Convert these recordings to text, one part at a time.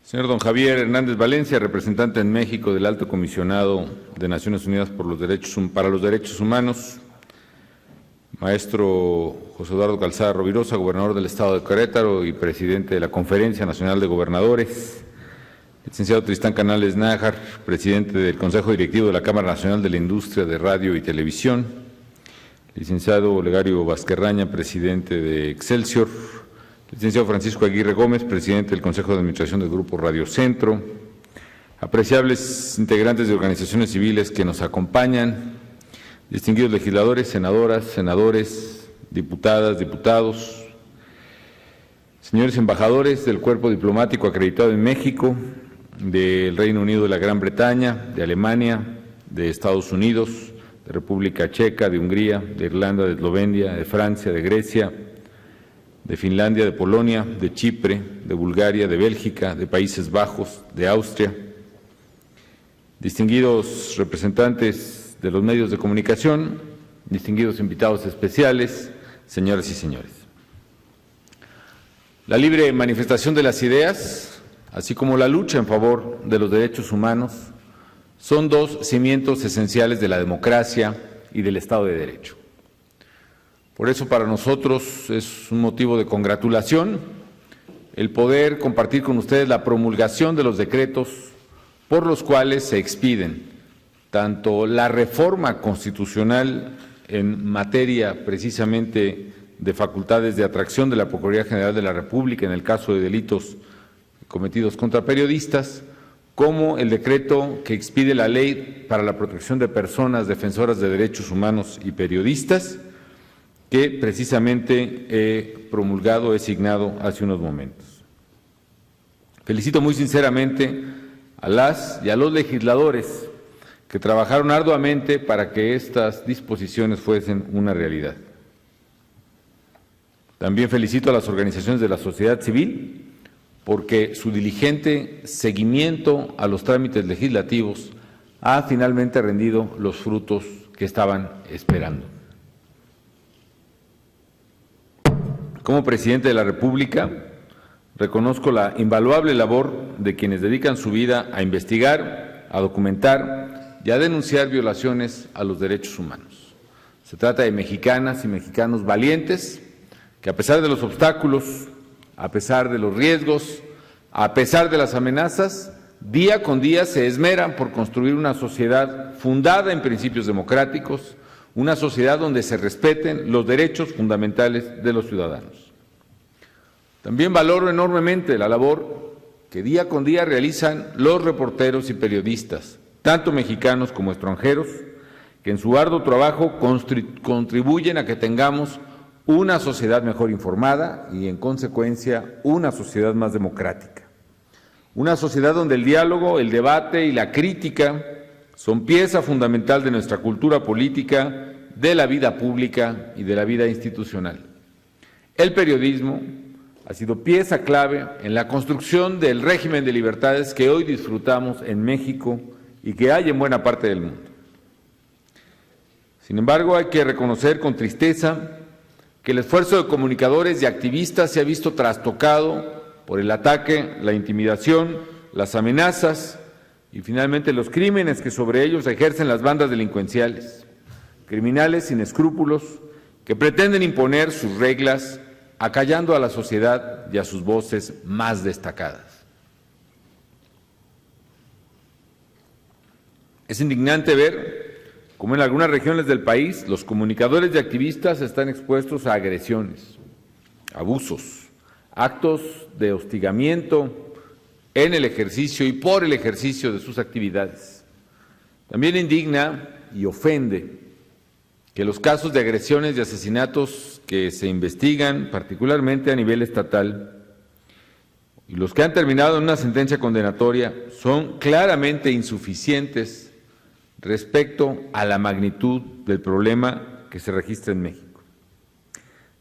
Señor don Javier Hernández Valencia, representante en México del Alto Comisionado de Naciones Unidas para los Derechos Humanos. Maestro José Eduardo Calzada Rovirosa, gobernador del Estado de Querétaro y presidente de la Conferencia Nacional de Gobernadores. Licenciado Tristán Canales Nájar, presidente del Consejo Directivo de la Cámara Nacional de la Industria de Radio y Televisión. Licenciado Olegario Vázquerraña, presidente de Excelsior. Licenciado Francisco Aguirre Gómez, presidente del Consejo de Administración del Grupo Radio Centro. Apreciables integrantes de organizaciones civiles que nos acompañan. Distinguidos legisladores, senadoras, senadores, diputadas, diputados. Señores embajadores del Cuerpo Diplomático acreditado en México, del Reino Unido de la Gran Bretaña, de Alemania, de Estados Unidos, de República Checa, de Hungría, de Irlanda, de Eslovenia, de Francia, de Grecia, de Finlandia, de Polonia, de Chipre, de Bulgaria, de Bélgica, de Países Bajos, de Austria. Distinguidos representantes de los medios de comunicación, distinguidos invitados especiales, señoras y señores. La libre manifestación de las ideas, así como la lucha en favor de los derechos humanos, son dos cimientos esenciales de la democracia y del Estado de Derecho. Por eso para nosotros es un motivo de congratulación el poder compartir con ustedes la promulgación de los decretos por los cuales se expiden tanto la reforma constitucional en materia precisamente de facultades de atracción de la Procuraduría General de la República en el caso de delitos cometidos contra periodistas, como el decreto que expide la Ley para la Protección de Personas Defensoras de Derechos Humanos y Periodistas, que precisamente he promulgado, he signado hace unos momentos. Felicito muy sinceramente a las y a los legisladores que trabajaron arduamente para que estas disposiciones fuesen una realidad. También felicito a las organizaciones de la sociedad civil porque su diligente seguimiento a los trámites legislativos ha finalmente rendido los frutos que estaban esperando. Como presidente de la República, reconozco la invaluable labor de quienes dedican su vida a investigar, a documentar y a denunciar violaciones a los derechos humanos. Se trata de mexicanas y mexicanos valientes que, a pesar de los obstáculos, a pesar de los riesgos, a pesar de las amenazas, día con día se esmeran por construir una sociedad fundada en principios democráticos, una sociedad donde se respeten los derechos fundamentales de los ciudadanos. También valoro enormemente la labor que día con día realizan los reporteros y periodistas, tanto mexicanos como extranjeros, que en su arduo trabajo contribuyen a que tengamos una sociedad mejor informada y, en consecuencia, una sociedad más democrática. Una sociedad donde el diálogo, el debate y la crítica son pieza fundamental de nuestra cultura política, de la vida pública y de la vida institucional. El periodismo ha sido pieza clave en la construcción del régimen de libertades que hoy disfrutamos en México y que hay en buena parte del mundo. Sin embargo, hay que reconocer con tristeza que el esfuerzo de comunicadores y activistas se ha visto trastocado por el ataque, la intimidación, las amenazas y finalmente los crímenes que sobre ellos ejercen las bandas delincuenciales, criminales sin escrúpulos que pretenden imponer sus reglas acallando a la sociedad y a sus voces más destacadas. Es indignante ver cómo en algunas regiones del país los comunicadores y activistas están expuestos a agresiones, abusos, actos de hostigamiento en el ejercicio y por el ejercicio de sus actividades. También indigna y ofende que los casos de agresiones y asesinatos que se investigan, particularmente a nivel estatal, y los que han terminado en una sentencia condenatoria, son claramente insuficientes respecto a la magnitud del problema que se registra en México.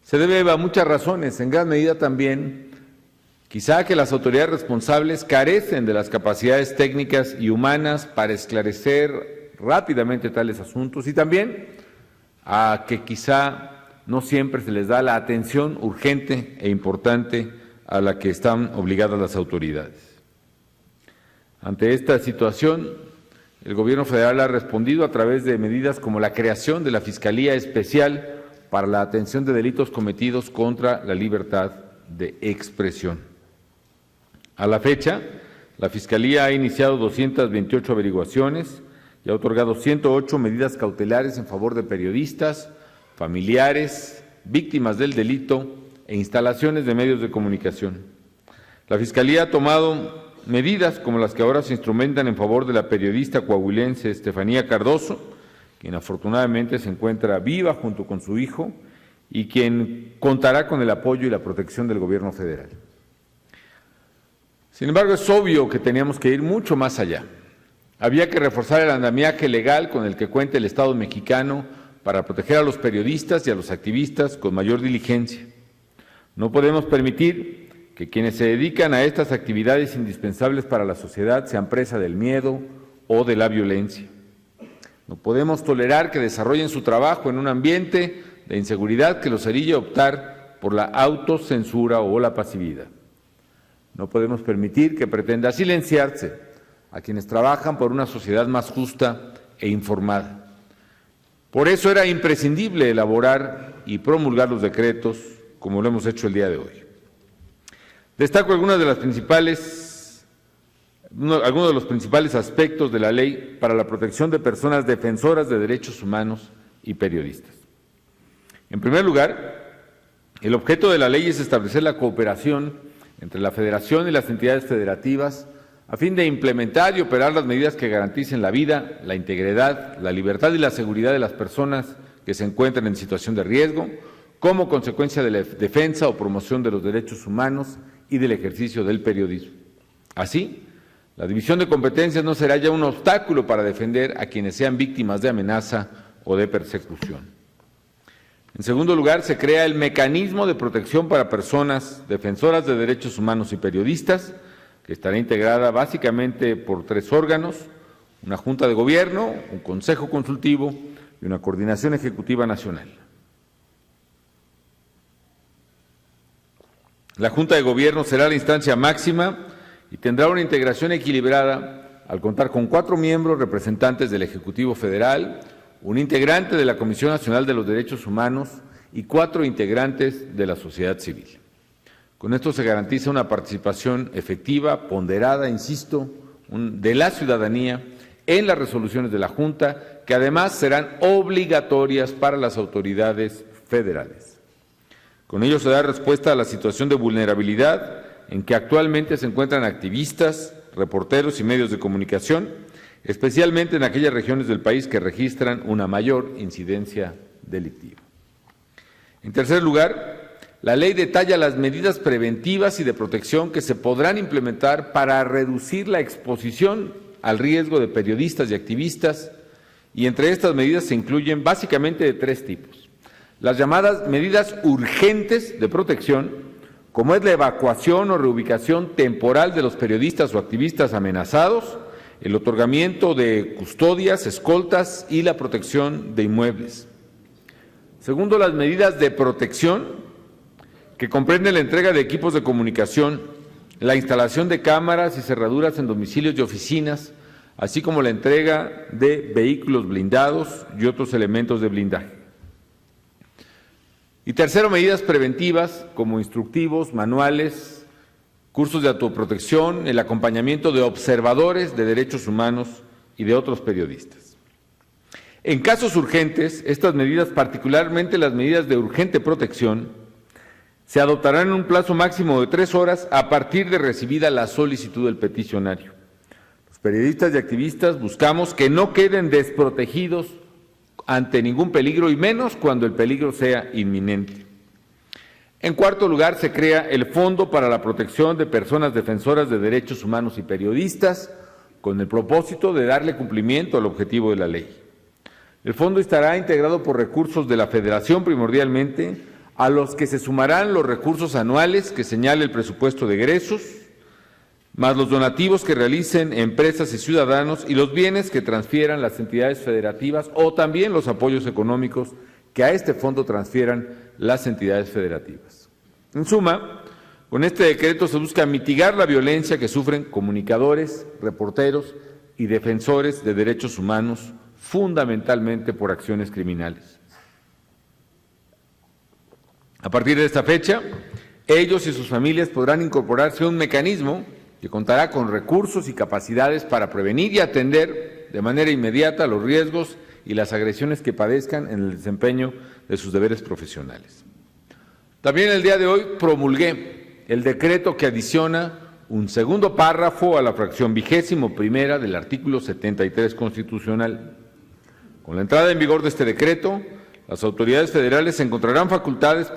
Se debe a muchas razones, en gran medida también, quizá que las autoridades responsables carecen de las capacidades técnicas y humanas para esclarecer rápidamente tales asuntos y también a que quizá no siempre se les da la atención urgente e importante a la que están obligadas las autoridades. Ante esta situación, el Gobierno federal ha respondido a través de medidas como la creación de la Fiscalía Especial para la atención de delitos cometidos contra la libertad de expresión. A la fecha, la Fiscalía ha iniciado 228 averiguaciones y ha otorgado 108 medidas cautelares en favor de periodistas, familiares, víctimas del delito e instalaciones de medios de comunicación. La Fiscalía ha tomado medidas como las que ahora se instrumentan en favor de la periodista coahuilense Estefanía Cardoso, quien afortunadamente se encuentra viva junto con su hijo y quien contará con el apoyo y la protección del Gobierno federal. Sin embargo, es obvio que teníamos que ir mucho más allá. Había que reforzar el andamiaje legal con el que cuenta el Estado mexicano para proteger a los periodistas y a los activistas con mayor diligencia. No podemos permitir que quienes se dedican a estas actividades indispensables para la sociedad sean presa del miedo o de la violencia. No podemos tolerar que desarrollen su trabajo en un ambiente de inseguridad que los orille a optar por la autocensura o la pasividad. No podemos permitir que pretenda silenciarse a quienes trabajan por una sociedad más justa e informada. Por eso era imprescindible elaborar y promulgar los decretos, como lo hemos hecho el día de hoy. Destaco algunos de los principales aspectos de la ley para la protección de personas defensoras de derechos humanos y periodistas. En primer lugar, el objeto de la ley es establecer la cooperación entre la Federación y las entidades federativas a fin de implementar y operar las medidas que garanticen la vida, la integridad, la libertad y la seguridad de las personas que se encuentran en situación de riesgo, como consecuencia de la defensa o promoción de los derechos humanos y del ejercicio del periodismo. Así, la división de competencias no será ya un obstáculo para defender a quienes sean víctimas de amenaza o de persecución. En segundo lugar, se crea el mecanismo de protección para personas defensoras de derechos humanos y periodistas, que estará integrada básicamente por 3 órganos: una Junta de Gobierno, un Consejo Consultivo y una Coordinación Ejecutiva Nacional. La Junta de Gobierno será la instancia máxima y tendrá una integración equilibrada al contar con 4 miembros representantes del Ejecutivo Federal, un integrante de la Comisión Nacional de los Derechos Humanos y 4 integrantes de la sociedad civil. Con esto se garantiza una participación efectiva, ponderada, insisto, de la ciudadanía en las resoluciones de la Junta, que además serán obligatorias para las autoridades federales. Con ello se da respuesta a la situación de vulnerabilidad en que actualmente se encuentran activistas, reporteros y medios de comunicación, especialmente en aquellas regiones del país que registran una mayor incidencia delictiva. En tercer lugar, la ley detalla las medidas preventivas y de protección que se podrán implementar para reducir la exposición al riesgo de periodistas y activistas, y entre estas medidas se incluyen básicamente de 3 tipos. Las llamadas medidas urgentes de protección, como es la evacuación o reubicación temporal de los periodistas o activistas amenazados, el otorgamiento de custodias, escoltas y la protección de inmuebles. Segundo, las medidas de protección, que comprenden la entrega de equipos de comunicación, la instalación de cámaras y cerraduras en domicilios y oficinas, así como la entrega de vehículos blindados y otros elementos de blindaje. Y tercero, medidas preventivas como instructivos, manuales, cursos de autoprotección, el acompañamiento de observadores de derechos humanos y de otros periodistas. En casos urgentes, estas medidas, particularmente las medidas de urgente protección, se adoptarán en un plazo máximo de 3 horas a partir de recibida la solicitud del peticionario. Los periodistas y activistas buscamos que no queden desprotegidos ante ningún peligro y menos cuando el peligro sea inminente. En cuarto lugar, se crea el Fondo para la Protección de Personas Defensoras de Derechos Humanos y Periodistas, con el propósito de darle cumplimiento al objetivo de la ley. El fondo estará integrado por recursos de la Federación primordialmente, a los que se sumarán los recursos anuales que señale el presupuesto de egresos, más los donativos que realicen empresas y ciudadanos y los bienes que transfieran las entidades federativas o también los apoyos económicos que a este fondo transfieran las entidades federativas. En suma, Con este decreto se busca mitigar la violencia que sufren comunicadores, reporteros y defensores de derechos humanos, fundamentalmente por acciones criminales. A partir de esta fecha, ellos y sus familias podrán incorporarse a un mecanismo que contará con recursos y capacidades para prevenir y atender de manera inmediata los riesgos y las agresiones que padezcan en el desempeño de sus deberes profesionales. También el día de hoy promulgué el decreto que adiciona un segundo párrafo a la fracción 21ª del artículo 73 constitucional. Con la entrada en vigor de este decreto, las autoridades federales se encontrarán facultadas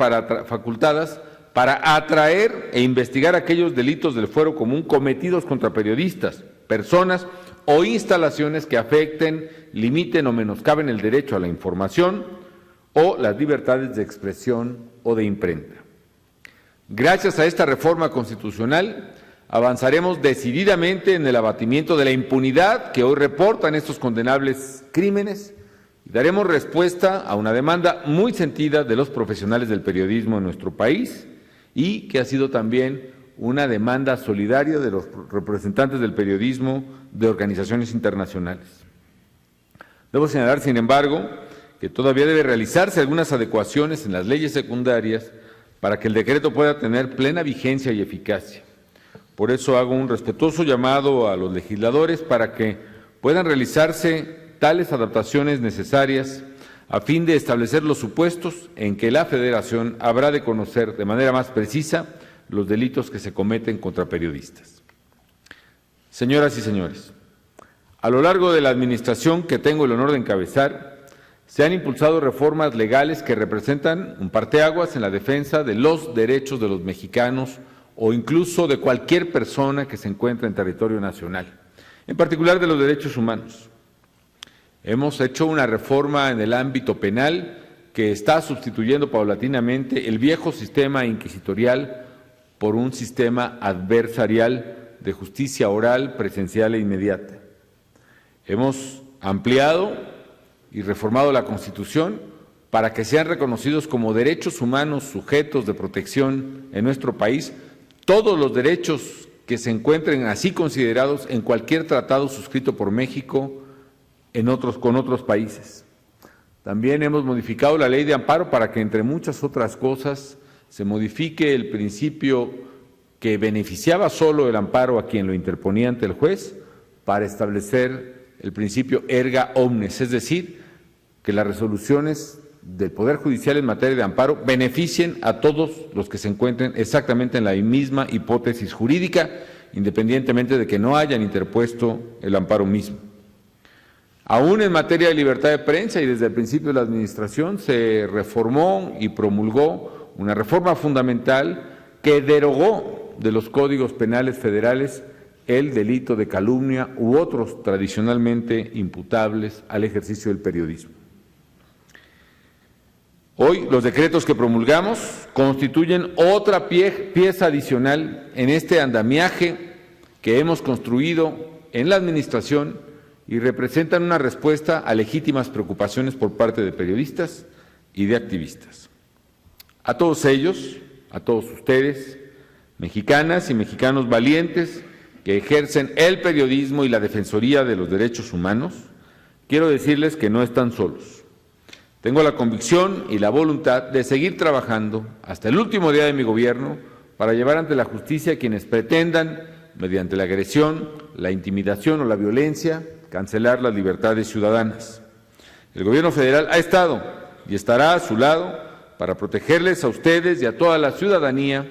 para atraer e investigar aquellos delitos del fuero común cometidos contra periodistas, personas o instalaciones que afecten, limiten o menoscaben el derecho a la información o las libertades de expresión o de imprenta. Gracias a esta reforma constitucional, avanzaremos decididamente en el abatimiento de la impunidad que hoy reportan estos condenables crímenes y daremos respuesta a una demanda muy sentida de los profesionales del periodismo en nuestro país y que ha sido también una demanda solidaria de los representantes del periodismo de organizaciones internacionales. Debo señalar, sin embargo, que todavía debe realizarse algunas adecuaciones en las leyes secundarias para que el decreto pueda tener plena vigencia y eficacia. Por eso hago un respetuoso llamado a los legisladores para que puedan realizarse tales adaptaciones necesarias a fin de establecer los supuestos en que la Federación habrá de conocer de manera más precisa los delitos que se cometen contra periodistas. Señoras y señores, a lo largo de la administración que tengo el honor de encabezar, se han impulsado reformas legales que representan un parteaguas en la defensa de los derechos de los mexicanos o incluso de cualquier persona que se encuentre en territorio nacional, en particular de los derechos humanos. Hemos hecho una reforma en el ámbito penal que está sustituyendo paulatinamente el viejo sistema inquisitorial por un sistema adversarial de justicia oral, presencial e inmediata. Hemos ampliado y reformado la Constitución para que sean reconocidos como derechos humanos sujetos de protección en nuestro país todos los derechos que se encuentren así considerados en cualquier tratado suscrito por México con otros países. También hemos modificado la ley de amparo para que, entre muchas otras cosas, se modifique el principio que beneficiaba solo el amparo a quien lo interponía ante el juez para establecer el principio erga omnes, es decir, que las resoluciones del Poder Judicial en materia de amparo beneficien a todos los que se encuentren exactamente en la misma hipótesis jurídica, independientemente de que no hayan interpuesto el amparo mismo. Aún en materia de libertad de prensa y desde el principio de la administración se reformó y promulgó una reforma fundamental que derogó de los códigos penales federales el delito de calumnia u otros tradicionalmente imputables al ejercicio del periodismo. Hoy los decretos que promulgamos constituyen otra pieza adicional en este andamiaje que hemos construido en la administración y representan una respuesta a legítimas preocupaciones por parte de periodistas y de activistas. A todos ellos, a todos ustedes, mexicanas y mexicanos valientes que ejercen el periodismo y la defensoría de los derechos humanos, quiero decirles que no están solos. Tengo la convicción y la voluntad de seguir trabajando hasta el último día de mi gobierno para llevar ante la justicia a quienes pretendan, mediante la agresión, la intimidación o la violencia, cancelar las libertades ciudadanas. El Gobierno federal ha estado y estará a su lado para protegerles a ustedes y a toda la ciudadanía,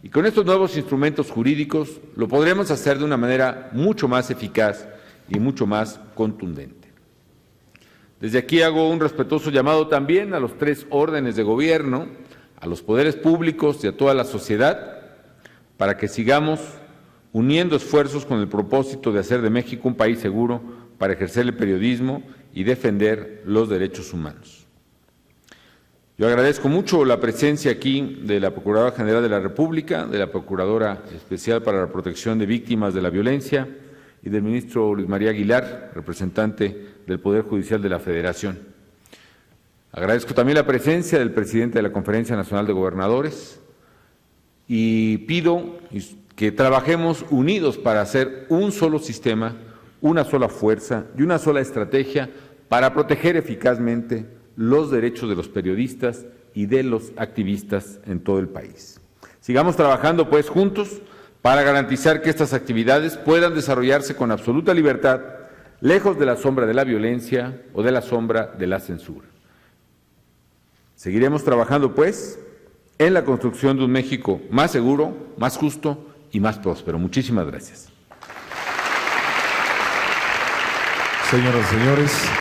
y con estos nuevos instrumentos jurídicos lo podremos hacer de una manera mucho más eficaz y mucho más contundente. Desde aquí hago un respetuoso llamado también a los 3 órdenes de gobierno, a los poderes públicos y a toda la sociedad, para que sigamos uniendo esfuerzos con el propósito de hacer de México un país seguro para ejercer el periodismo y defender los derechos humanos. Yo agradezco mucho la presencia aquí de la Procuradora General de la República, de la Procuradora Especial para la Protección de Víctimas de la Violencia y del ministro Luis María Aguilar, representante del Poder Judicial de la Federación. Agradezco también la presencia del presidente de la Conferencia Nacional de Gobernadores y pido que trabajemos unidos para hacer un solo sistema, una sola fuerza y una sola estrategia para proteger eficazmente los derechos de los periodistas y de los activistas en todo el país. Sigamos trabajando, pues, juntos para garantizar que estas actividades puedan desarrollarse con absoluta libertad, lejos de la sombra de la violencia o de la sombra de la censura. Seguiremos trabajando, pues, en la construcción de un México más seguro, más justo y más próspero. Muchísimas gracias. Señoras y señores.